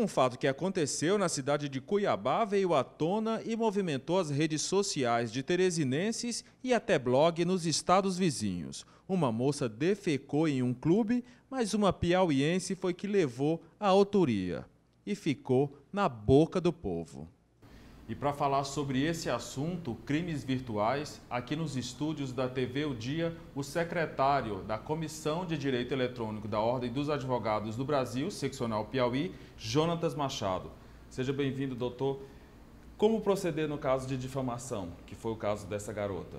Um fato que aconteceu na cidade de Cuiabá veio à tona e movimentou as redes sociais de teresinenses e até blog nos estados vizinhos. Uma moça defecou em um clube, mas uma piauiense foi que levou a autoria e ficou na boca do povo. E para falar sobre esse assunto, crimes virtuais, aqui nos estúdios da TV O Dia, o secretário da Comissão de Direito Eletrônico da Ordem dos Advogados do Brasil, seccional Piauí, Jonatas Machado. Seja bem-vindo, doutor. Como proceder no caso de difamação, que foi o caso dessa garota?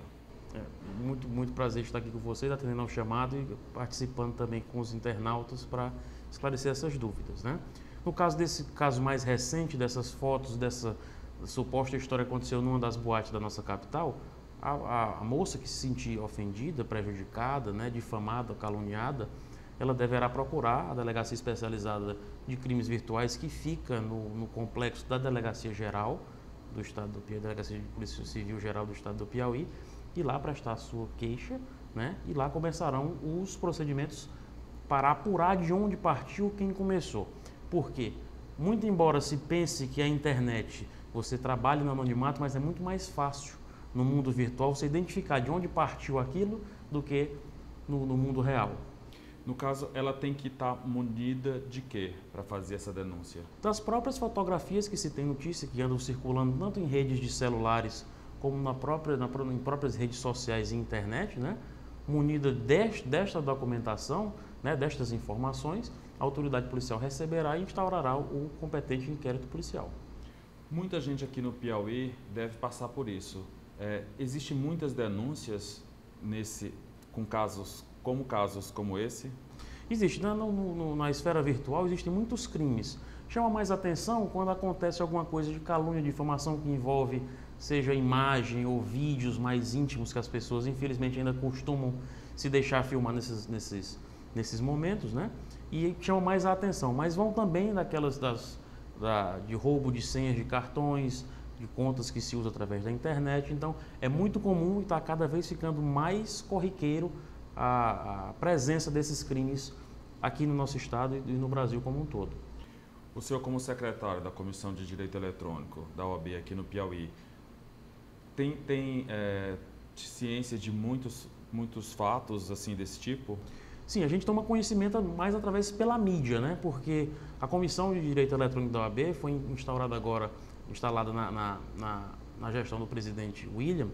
Muito prazer estar aqui com vocês, atendendo ao chamado e participando também com os internautas para esclarecer essas dúvidas, né? No caso desse caso mais recente, dessas fotos, dessa suposta história que aconteceu numa das boates da nossa capital, a moça que se sentir ofendida, prejudicada, né, difamada, caluniada, ela deverá procurar a Delegacia Especializada de Crimes Virtuais, que fica no complexo da Delegacia Geral do Estado do Piauí, Delegacia de Polícia Civil Geral do Estado do Piauí, e lá prestar a sua queixa, né, e lá começarão os procedimentos para apurar de onde partiu quem começou. Por quê? Muito embora se pense que a internet você trabalha no anonimato, mas é muito mais fácil no mundo virtual você identificar de onde partiu aquilo do que no mundo real. No caso, ela tem que estar munida de quê para fazer essa denúncia? Das próprias fotografias que se tem notícia, que andam circulando tanto em redes de celulares como em próprias redes sociais e internet, né? Munida desta documentação, né, destas informações, a autoridade policial receberá e instaurará o competente inquérito policial. Muita gente aqui no Piauí deve passar por isso. Existem muitas denúncias com casos como esse? Existe. Na esfera virtual existem muitos crimes. Chama mais atenção quando acontece alguma coisa de calúnia, difamação que envolve, seja imagem ou vídeos mais íntimos que as pessoas, infelizmente, ainda costumam se deixar filmar nesses momentos, né? E chama mais a atenção. Mas vão também daquelas de roubo de senhas de cartões, de contas que se usa através da internet. Então, é muito comum e está cada vez ficando mais corriqueiro a presença desses crimes aqui no nosso estado e no Brasil como um todo. O senhor, como secretário da Comissão de Direito Eletrônico da OAB aqui no Piauí, tem ciência de muitos fatos assim desse tipo? Sim, a gente toma conhecimento mais através pela mídia, né? Porque a Comissão de Direito Eletrônico da OAB foi instalada na gestão do presidente William,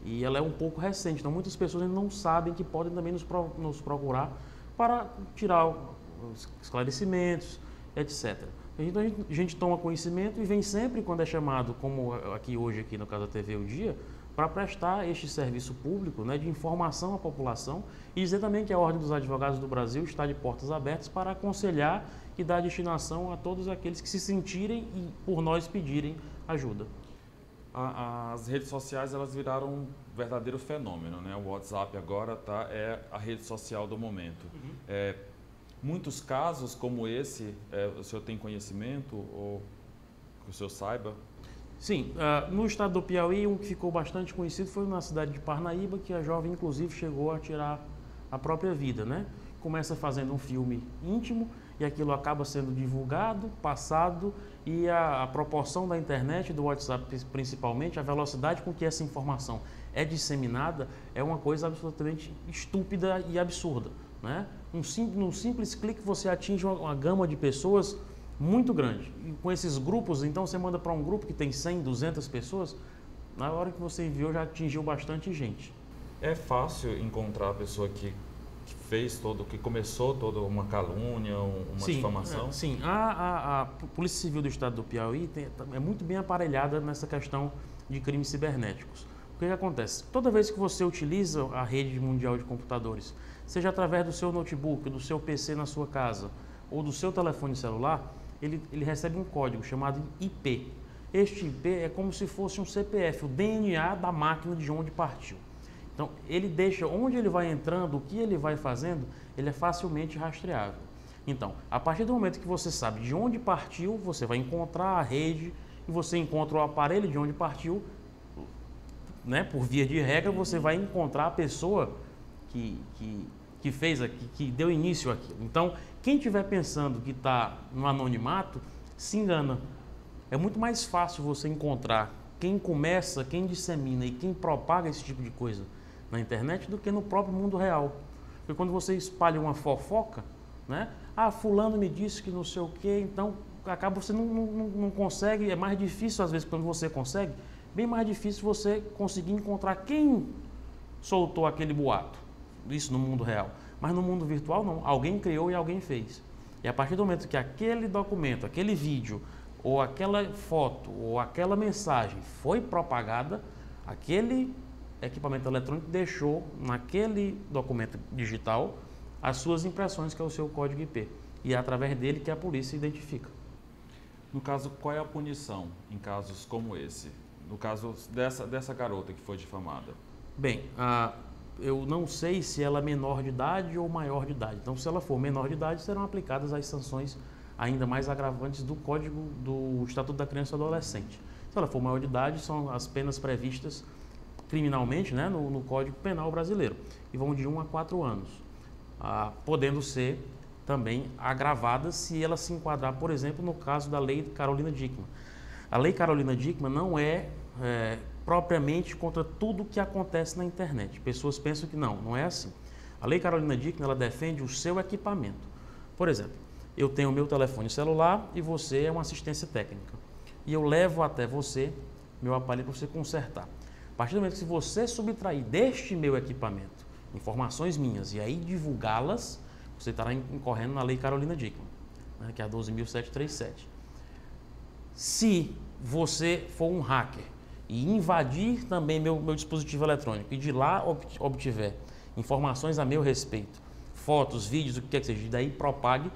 e ela é um pouco recente, então muitas pessoas ainda não sabem que podem também nos procurar para tirar os esclarecimentos, etc. Então a gente toma conhecimento e vem sempre quando é chamado, como hoje no caso da TV O Dia, para prestar este serviço público, né, de informação à população e dizer também que a Ordem dos Advogados do Brasil está de portas abertas para aconselhar e dar destinação a todos aqueles que se sentirem e por nós pedirem ajuda. As redes sociais, elas viraram um verdadeiro fenômeno, né? O WhatsApp agora é a rede social do momento. Uhum. Muitos casos como esse, o senhor tem conhecimento ou que o senhor saiba? Sim, no estado do Piauí, um que ficou bastante conhecido foi na cidade de Parnaíba, que a jovem, inclusive, chegou a tirar a própria vida, né? Começa fazendo um filme íntimo e aquilo acaba sendo divulgado, passado, e a proporção da internet, do WhatsApp principalmente, a velocidade com que essa informação é disseminada é uma coisa absolutamente estúpida e absurda, né? Num simples clique você atinge uma gama de pessoas muito grande. E com esses grupos, então você manda para um grupo que tem 100, 200 pessoas, na hora que você enviou já atingiu bastante gente. É fácil encontrar a pessoa que começou toda uma calúnia, uma difamação? Sim, a Polícia Civil do Estado do Piauí é muito bem aparelhada nessa questão de crimes cibernéticos. O que acontece? Toda vez que você utiliza a rede mundial de computadores, seja através do seu notebook, do seu PC na sua casa ou do seu telefone celular, ele recebe um código chamado IP. Este IP é como se fosse um CPF, o DNA da máquina de onde partiu. Então, ele deixa onde ele vai entrando, o que ele vai fazendo, ele é facilmente rastreável. Então, a partir do momento que você sabe de onde partiu, você vai encontrar a rede e você encontra o aparelho de onde partiu, né? Por via de regra, você vai encontrar a pessoa que deu início àquilo. Então, quem estiver pensando que está no anonimato, se engana. É muito mais fácil você encontrar quem começa, quem dissemina e quem propaga esse tipo de coisa na internet do que no próprio mundo real. Porque quando você espalha uma fofoca, né? Ah, fulano me disse que não sei o quê, então acaba você não consegue, é mais difícil às vezes quando você consegue, bem mais difícil você conseguir encontrar quem soltou aquele boato. Isso no mundo real. Mas no mundo virtual não, alguém criou e alguém fez. E a partir do momento que aquele documento, aquele vídeo, ou aquela foto, ou aquela mensagem foi propagada, aquele equipamento eletrônico deixou naquele documento digital as suas impressões, que é o seu código IP. E é através dele que a polícia identifica. No caso, qual é a punição em casos como esse? No caso dessa garota que foi difamada? Bem, eu não sei se ela é menor de idade ou maior de idade. Então, se ela for menor de idade, serão aplicadas as sanções ainda mais agravantes do Código do Estatuto da Criança e do Adolescente. Se ela for maior de idade, são as penas previstas criminalmente, né, no Código Penal brasileiro, e vão de 1 a 4 anos, podendo ser também agravadas se ela se enquadrar, por exemplo, no caso da Lei Carolina Dickmann. A Lei Carolina Dickmann não é propriamente contra tudo que acontece na internet. Pessoas pensam que não é assim. A Lei Carolina Dickmann, ela defende o seu equipamento. Por exemplo, eu tenho o meu telefone celular e você é uma assistência técnica. E eu levo até você meu aparelho para você consertar. A partir do momento que você subtrair deste meu equipamento informações minhas e aí divulgá-las, você estará incorrendo na Lei Carolina Dickmann, né, que é a 12.737. Se você for um hacker e invadir também meu dispositivo eletrônico e de lá obtiver informações a meu respeito, fotos, vídeos, o que quer que seja, e daí propague,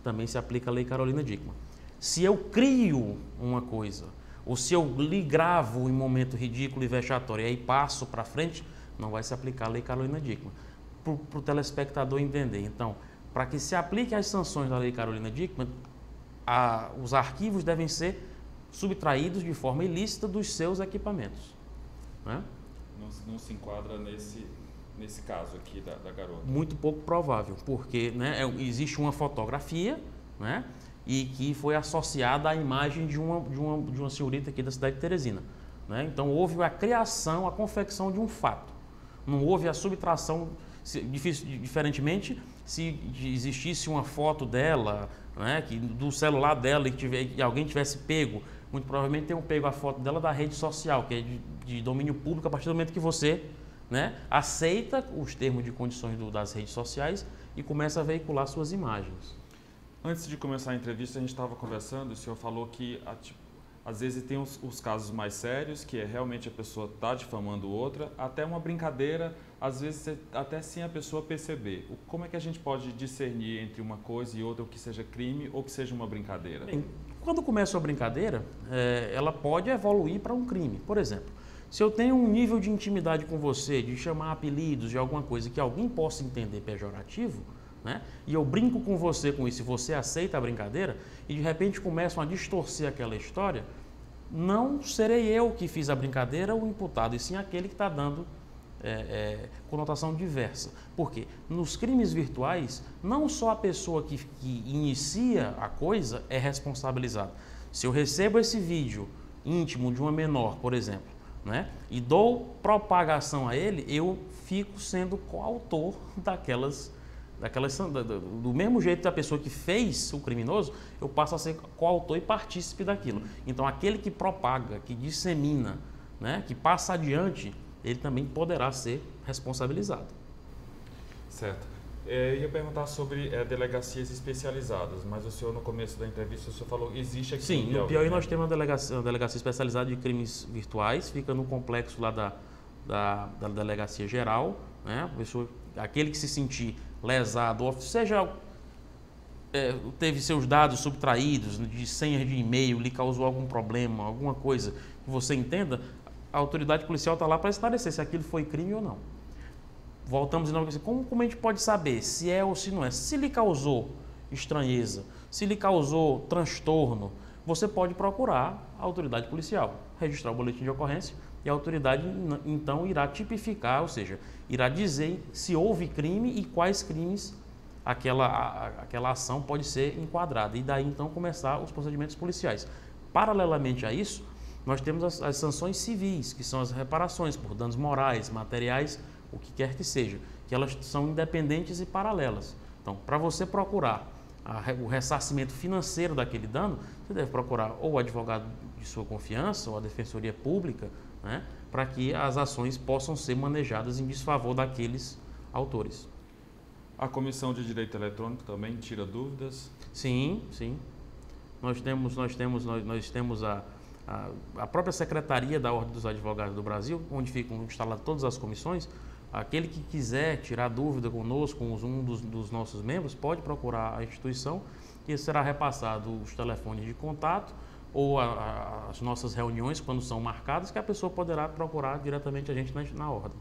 também se aplica a Lei Carolina Dickmann. Se eu crio uma coisa, ou se eu lhe gravo em momento ridículo e vexatório e aí passo para frente, não vai se aplicar a Lei Carolina Dickmann. Para o telespectador entender. Então, para que se aplique as sanções da Lei Carolina Dickmann, os arquivos devem ser subtraídos de forma ilícita dos seus equipamentos. Né? Não se enquadra nesse caso aqui da garota? Muito pouco provável, porque, né, existe uma fotografia, né, e que foi associada à imagem de uma senhorita aqui da cidade de Teresina. Né? Então, houve a criação, a confecção de um fato. Não houve a subtração, diferentemente, se existisse uma foto dela, né, do celular dela e alguém tivesse pego, muito provavelmente tenham pego a foto dela da rede social, que é de domínio público, a partir do momento que você, né, aceita os termos de condições das redes sociais e começa a veicular suas imagens. Antes de começar a entrevista, a gente estava conversando, o senhor falou que às vezes tem os casos mais sérios, que é realmente a pessoa está difamando outra, até uma brincadeira, às vezes até sem a pessoa perceber. Como é que a gente pode discernir entre uma coisa e outra, o que seja crime ou que seja uma brincadeira? Bem, quando começa a brincadeira, ela pode evoluir para um crime. Por exemplo, se eu tenho um nível de intimidade com você, de chamar apelidos, de alguma coisa que alguém possa entender pejorativo, né, e eu brinco com você com isso e você aceita a brincadeira, e de repente começam a distorcer aquela história, não serei eu que fiz a brincadeira o imputado, e sim aquele que está dando conotação diversa. Por quê? Nos crimes virtuais, não só a pessoa que inicia a coisa é responsabilizada. Se eu recebo esse vídeo íntimo de uma menor, por exemplo, né, e dou propagação a ele, eu fico sendo coautor do mesmo jeito da pessoa que fez o criminoso, eu passo a ser coautor e partícipe daquilo. Então, aquele que propaga, que dissemina, né, que passa adiante, ele também poderá ser responsabilizado. Certo. Eu ia perguntar sobre delegacias especializadas, mas o senhor, no começo da entrevista, o senhor falou que existe aqui. Sim, no Piauí nós temos uma delegacia especializada de crimes virtuais, fica no complexo lá da Delegacia Geral, né? Aquele que se sentir lesado, ou seja, teve seus dados subtraídos de senhas de e-mail, lhe causou algum problema, alguma coisa que você entenda, a autoridade policial está lá para esclarecer se aquilo foi crime ou não. Voltamos de novo assim, como a gente pode saber se é ou se não é? Se lhe causou estranheza, se lhe causou transtorno, você pode procurar a autoridade policial, registrar o boletim de ocorrência e a autoridade então irá tipificar, ou seja, irá dizer se houve crime e quais crimes aquela ação pode ser enquadrada e daí então começar os procedimentos policiais. Paralelamente a isso, nós temos as sanções civis, que são as reparações por danos morais, materiais, o que quer que seja, que elas são independentes e paralelas. Então, para você procurar o ressarcimento financeiro daquele dano, você deve procurar ou o advogado de sua confiança ou a defensoria pública, né, para que as ações possam ser manejadas em desfavor daqueles autores. A Comissão de Direito Eletrônico também tira dúvidas? Sim, sim. Nós temos a própria Secretaria da Ordem dos Advogados do Brasil, onde ficam instaladas todas as comissões. Aquele que quiser tirar dúvida conosco, com um dos nossos membros, pode procurar a instituição e será repassado os telefones de contato ou as nossas reuniões, quando são marcadas, que a pessoa poderá procurar diretamente a gente na ordem.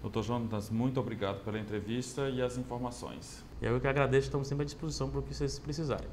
Dr. Jonatas, muito obrigado pela entrevista e as informações. Eu que agradeço, estamos sempre à disposição para o que vocês precisarem.